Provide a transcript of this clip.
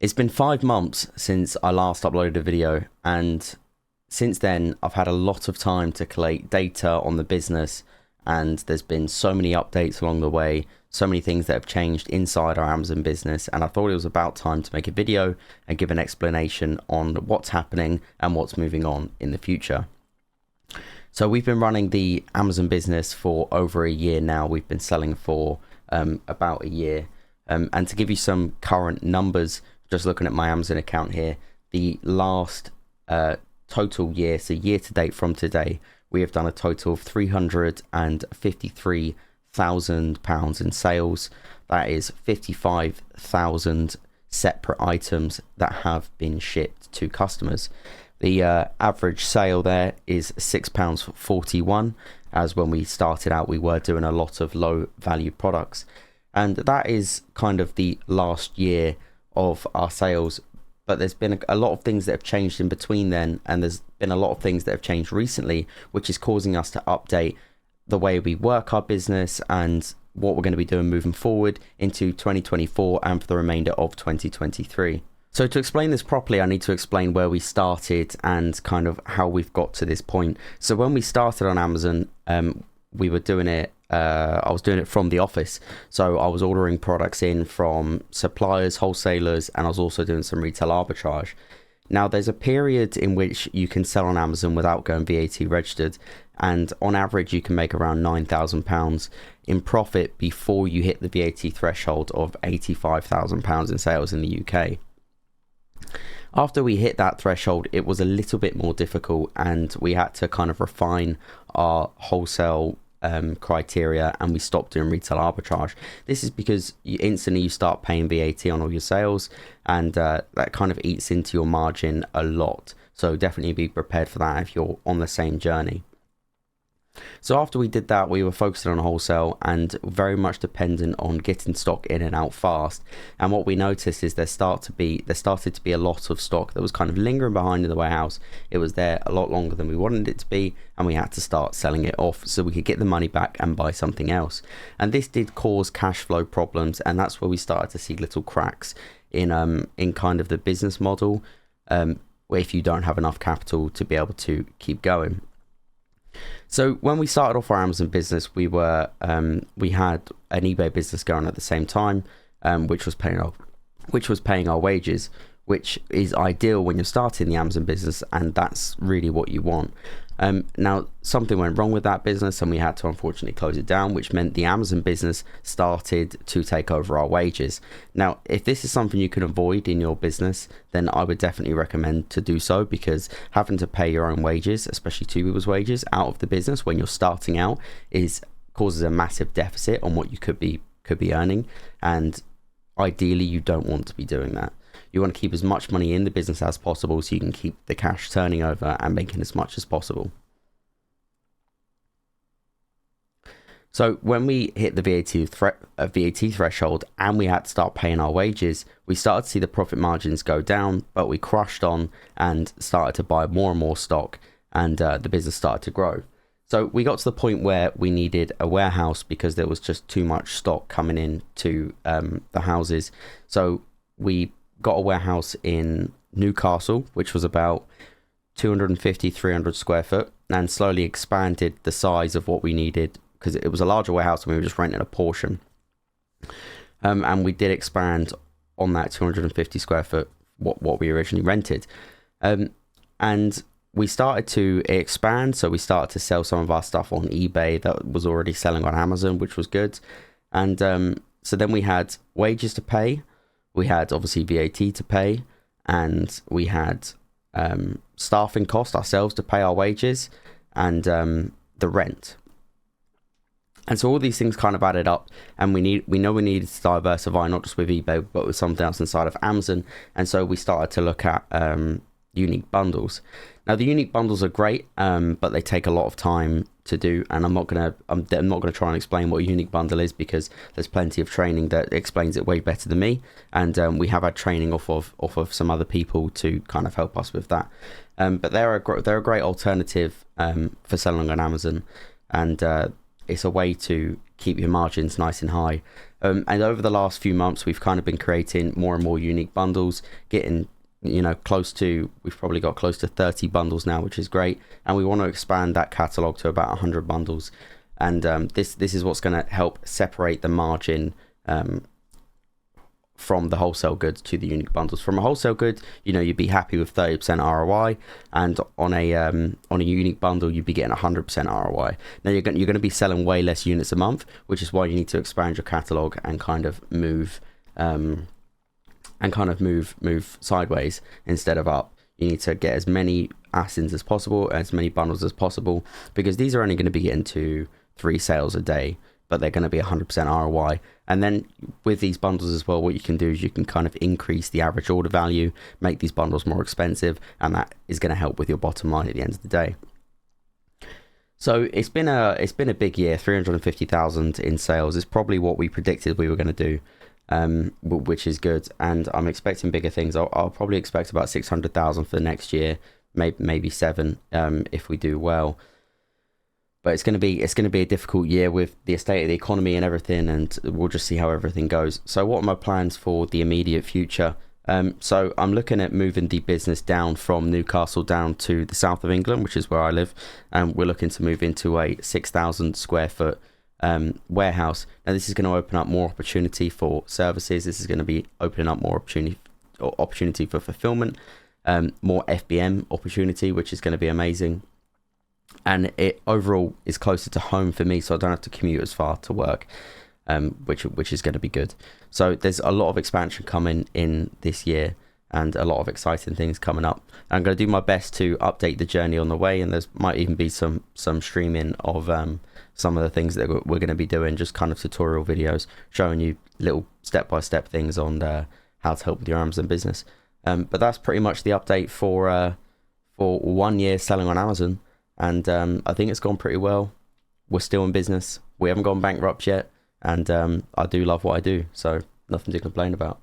It's been 5 months since I last uploaded a video, and since then I've had a lot of time to collate data on the business, and there's been so many updates along the way, so many things that have changed inside our Amazon business, and I thought it was about time to make a video and give an explanation on what's happening and what's moving on in the future. So we've been running the Amazon business for over a year now. We've been selling for about a year, and to give you some current numbers, just looking at my Amazon account here, the last total year, so year to date from today, we have done a total of £353,000 in sales. That is 55,000 separate items that have been shipped to customers. The average sale there is £6.41, as when we started out we were doing a lot of low value products, and that is kind of the last year of our sales. But there's been a lot of things that have changed in between then, and there's been a lot of things that have changed recently, which is causing us to update the way we work our business and what we're going to be doing moving forward into 2024 and for the remainder of 2023. So to explain this properly, I need to explain where we started and kind of how we've got to this point. So when we started on Amazon, we were doing it, I was doing it from the office. So I was ordering products in from suppliers, wholesalers, and I was also doing some retail arbitrage. Now there's a period in which you can sell on Amazon without going VAT registered, and on average you can make around £9,000 in profit before you hit the VAT threshold of £85,000 in sales in the UK. After we hit that threshold, it was a little bit more difficult, and we had to kind of refine our wholesale criteria, and we stopped doing retail arbitrage. This is because you start paying VAT on all your sales, and that kind of eats into your margin a lot. So definitely be prepared for that if you're on the same journey. So after we did that, we were focusing on wholesale and very much dependent on getting stock in and out fast. And what we noticed is there started to be a lot of stock that was kind of lingering behind in the warehouse. It was there a lot longer than we wanted it to be, and we had to start selling it off so we could get the money back and buy something else. And this did cause cash flow problems, and that's where we started to see little cracks in kind of the business model, where if you don't have enough capital to be able to keep going. So when we started off our Amazon business, we had an eBay business going at the same time, which was paying our wages, which is ideal when you're starting the Amazon business, and that's really what you want. Now something went wrong with that business, and we had to unfortunately close it down, which meant the Amazon business started to take over our wages. Now, if this is something you can avoid in your business, then I would definitely recommend to do so, because having to pay your own wages, especially two people's wages, out of the business when you're starting out causes a massive deficit on what you could be earning, and ideally you don't want to be doing that. You want to keep as much money in the business as possible so you can keep the cash turning over and making as much as possible. So when we hit the VAT threshold and we had to start paying our wages, we started to see the profit margins go down, but we crushed on and started to buy more and more stock, and the business started to grow. So we got to the point where we needed a warehouse because there was just too much stock coming in to the houses. So we got a warehouse in Newcastle, which was about 250-300 square foot, and slowly expanded the size of what we needed because it was a larger warehouse and we were just renting a portion. And we did expand on that 250 square foot, what we originally rented. And we started to expand, so we started to sell some of our stuff on eBay that was already selling on Amazon, which was good. And so then we had wages to pay. We had obviously VAT to pay, and we had staffing costs ourselves to pay our wages, and the rent. And so all these things kind of added up, and we know we needed to diversify, not just with eBay, but with something else inside of Amazon. And so we started to look at unique bundles. Now the unique bundles are great, but they take a lot of time to do, and I'm not gonna try and explain what a unique bundle is, because there's plenty of training that explains it way better than me, and we have had training off of some other people to kind of help us with that. But they're a great alternative for selling on Amazon, and it's a way to keep your margins nice and high. And over the last few months, we've kind of been creating more and more unique bundles, getting we've probably got close to 30 bundles now, which is great, and we want to expand that catalog to about 100 bundles. And this is what's going to help separate the margin from the wholesale goods to the unique bundles. From a wholesale good, you'd be happy with 30% ROI, and on a unique bundle, you'd be getting 100% ROI. Now you're going to be selling way less units a month, which is why you need to expand your catalog and kind of move sideways instead of up. You need to get as many ASINs as possible, as many bundles as possible, because these are only going to be getting to 3 sales a day, but they're going to be 100% ROI. And then with these bundles as well, what you can do is you can kind of increase the average order value, make these bundles more expensive, and that is going to help with your bottom line at the end of the day. So it's been a big year. 350,000 in sales is probably what we predicted we were going to do, which is good. And I'm expecting bigger things. I'll probably expect about 600,000 for the next year, maybe 7 if we do well. But it's going to be a difficult year with the state of the economy and everything, and we'll just see how everything goes. So what are my plans for the immediate future? So I'm looking at moving the business down from Newcastle down to the south of England, which is where I live, and we're looking to move into a 6,000 square foot warehouse. Now this is going to open up more opportunity for services. This is going to be opening up more opportunity for fulfillment, more FBM opportunity, which is going to be amazing. And it overall is closer to home for me, so I don't have to commute as far to work, which is going to be good. So there's a lot of expansion coming in this year, and a lot of exciting things coming up. I'm going to do my best to update the journey on the way, and there's might even be some streaming of some of the things that we're going to be doing, just kind of tutorial videos showing you little step-by-step things on how to help with your Amazon business. But that's pretty much the update for 1 year selling on Amazon. And I think it's gone pretty well. We're still in business. We haven't gone bankrupt yet. And I do love what I do. So nothing to complain about.